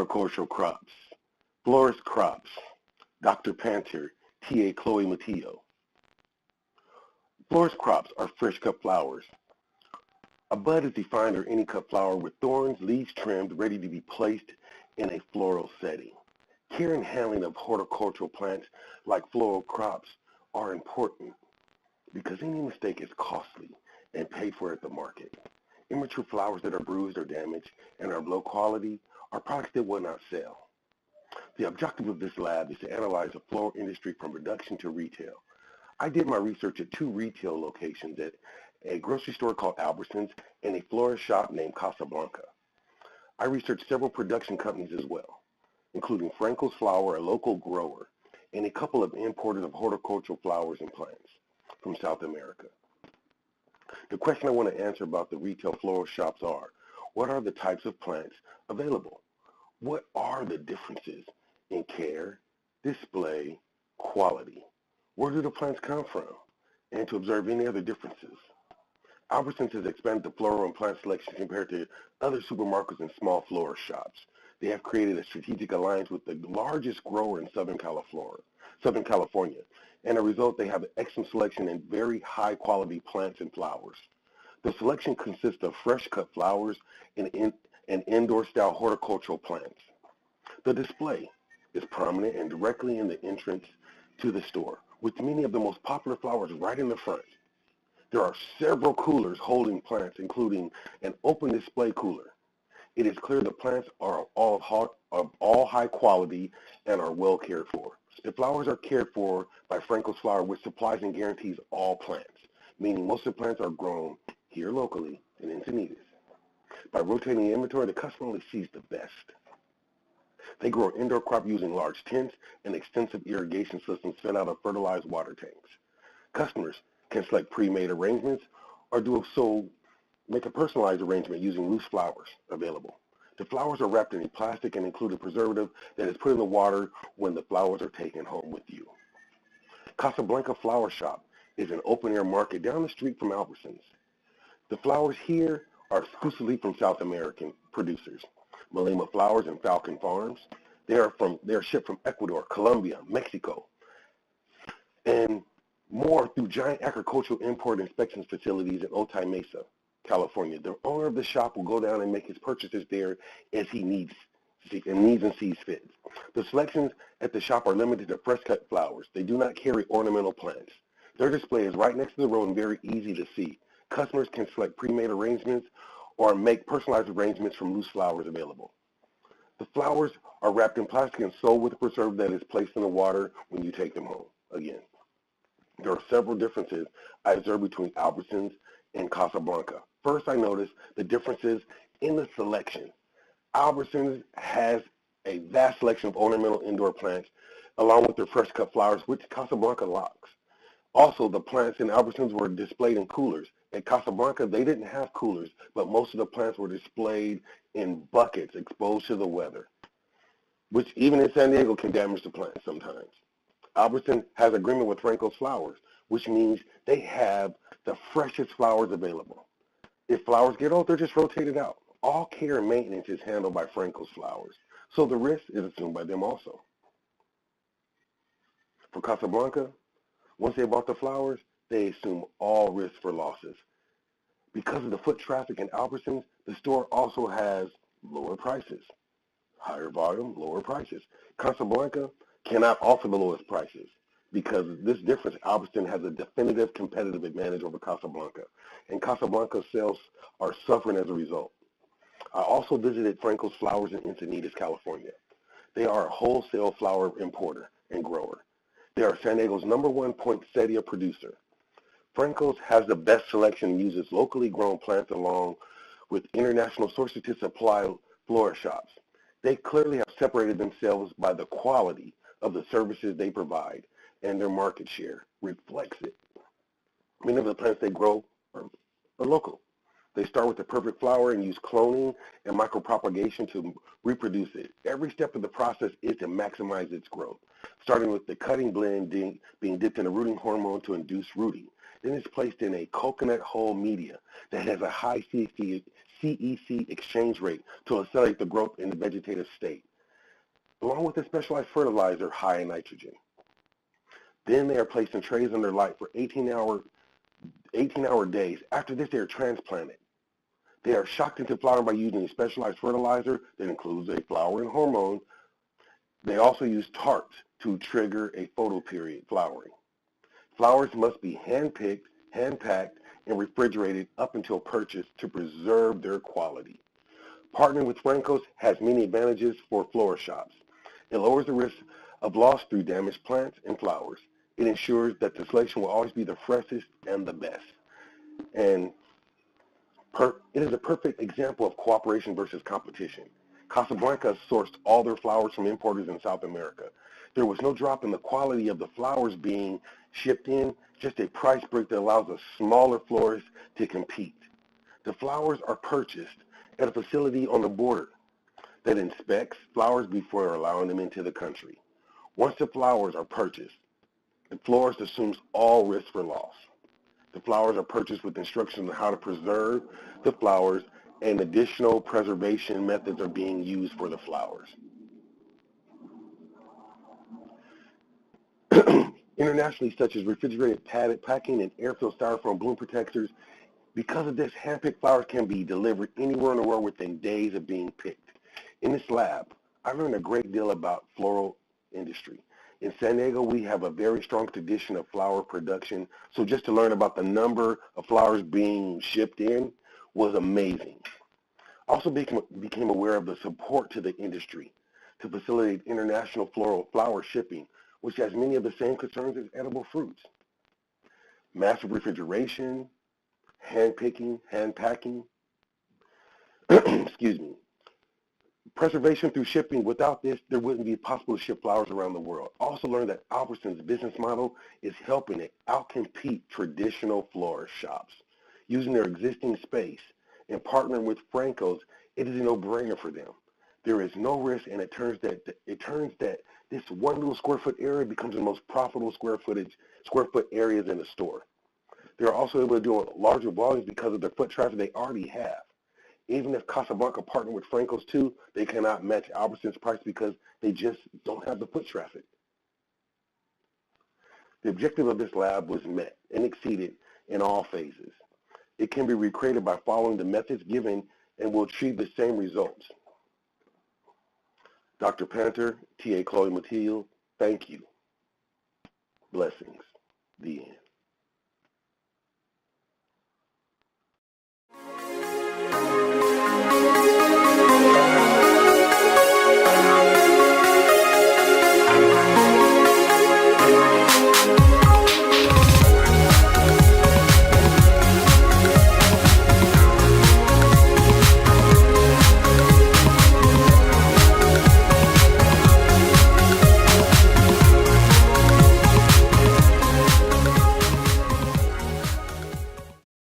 Horticultural Crops, Florist Crops, Dr. Panter, T.A. Chloe Matillo. Florist crops are fresh cut flowers. A bud is defined or any cut flower with thorns, leaves trimmed, ready to be placed in a floral setting. Care and handling of horticultural plants like floral crops are important because any mistake is costly and paid for at the market. Immature flowers that are bruised or damaged and are of low quality are products that will not sell. The objective of this lab is to analyze the floral industry from production to retail. I did my research at 2 retail locations, at a grocery store called Albertsons and a florist shop named Casablanca. I researched several production companies as well, including Frankel's Flower, a local grower, and a couple of importers of horticultural flowers and plants from South America. The question I want to answer about the retail floral shops are, what are the types of plants available? What are the differences in care, display, quality? Where do the plants come from? And to observe any other differences. Albertsons has expanded the floral and plant selection compared to other supermarkets and small florist shops. They have created a strategic alliance with the largest grower in Southern California. And as a result, they have an excellent selection and very high quality plants and flowers. The selection consists of fresh cut flowers and indoor style horticultural plants. The display is prominent and directly in the entrance to the store, with many of the most popular flowers right in the front. There are several coolers holding plants, including an open display cooler. It is clear the plants are of all high quality and are well cared for. The flowers are cared for by Frankel's Flower, which supplies and guarantees all plants, meaning most of the plants are grown here locally in Encinitas. By rotating the inventory, the customer only sees the best. They grow an indoor crop using large tents and extensive irrigation systems fed out of fertilized water tanks. Customers can select pre-made arrangements or make a personalized arrangement using loose flowers available. The flowers are wrapped in a plastic and include a preservative that is put in the water when the flowers are taken home with you. Casablanca Flower Shop is an open-air market down the street from Albertsons. The flowers here are exclusively from South American producers, Malema Flowers and Falcon Farms. They are shipped from Ecuador, Colombia, Mexico, and more through giant agricultural import inspection facilities in Otay Mesa, California. The owner of the shop will go down and make his purchases there as he needs and sees fit. The selections at the shop are limited to fresh cut flowers. They do not carry ornamental plants. Their display is right next to the road and very easy to see. Customers can select pre-made arrangements or make personalized arrangements from loose flowers available. The flowers are wrapped in plastic and sold with a preservative that is placed in the water when you take them home. Again, there are several differences I observed between Albertsons and Casablanca. First, I noticed the differences in the selection. Albertsons has a vast selection of ornamental indoor plants along with their fresh cut flowers, which Casablanca lacks. Also, the plants in Albertsons were displayed in coolers. At Casablanca, they didn't have coolers, but most of the plants were displayed in buckets exposed to the weather, which even in San Diego can damage the plants sometimes. Albertsons has agreement with Frankel's Flowers, which means they have the freshest flowers available. If flowers get old, they're just rotated out. All care and maintenance is handled by Frankel's Flowers, so the risk is assumed by them also. For Casablanca, once they bought the flowers, they assume all risk for losses. Because of the foot traffic in Albertsons, the store also has lower prices. Higher volume, lower prices. Casablanca cannot offer the lowest prices. Because of this difference, Albertsons has a definitive competitive advantage over Casablanca, and Casablanca's sales are suffering as a result. I also visited Frankel's Flowers in Encinitas, California. They are a wholesale flower importer and grower. They are San Diego's #1 poinsettia producer. Frankel's has the best selection and uses locally grown plants along with international sources to supply florist shops. They clearly have separated themselves by the quality of the services they provide, and their market share reflects it. Many of the plants they grow are local. They start with the perfect flower and use cloning and micropropagation to reproduce it. Every step of the process is to maximize its growth, starting with the cutting blend being dipped in a rooting hormone to induce rooting. Then it's placed in a coconut hull media that has a high CEC exchange rate to accelerate the growth in the vegetative state. along with a specialized fertilizer high in nitrogen. Then they are placed in trays under light for 18-hour days. After this, they are transplanted. They are shocked into flowering by using a specialized fertilizer that includes a flowering hormone. They also use tarps to trigger a photoperiod flowering. Flowers must be hand-picked, hand-packed, and refrigerated up until purchase to preserve their quality. Partnering with Franco's has many advantages for florist shops. It lowers the risk of loss through damaged plants and flowers. It ensures that the selection will always be the freshest and the best. And it is a perfect example of cooperation versus competition. Casablanca sourced all their flowers from importers in South America. There was no drop in the quality of the flowers being shipped in, just a price break that allows a smaller florist to compete. The flowers are purchased at a facility on the border that inspects flowers before allowing them into the country. Once the flowers are purchased, the florist assumes all risk for loss. The flowers are purchased with instructions on how to preserve the flowers, and additional preservation methods are being used for the flowers. Internationally, such as refrigerated packing and air-filled styrofoam bloom protectors, because of this, hand-picked flowers can be delivered anywhere in the world within days of being picked. In this lab, I learned a great deal about floral industry. In San Diego, we have a very strong tradition of flower production, so just to learn about the number of flowers being shipped in was amazing. I also became aware of the support to the industry to facilitate international flower shipping, which has many of the same concerns as edible fruits. Massive refrigeration, hand picking, hand packing, excuse me. Preservation through shipping. Without this, there wouldn't be possible to ship flowers around the world. Also learned that Albertson's business model is helping it outcompete traditional florist shops. Using their existing space and partnering with Franco's, it is a no-brainer for them. There is no risk, and it turns that this one little square foot area becomes the most profitable square foot areas in the store. They're also able to do larger volumes because of the foot traffic they already have. Even if Casablanca partnered with Franco's too, they cannot match Albertson's price because they just don't have the foot traffic. The objective of this lab was met and exceeded in all phases. It can be recreated by following the methods given and will achieve the same results. Dr. Panter, T.A. Chloe Mathilde, thank you. Blessings. The end.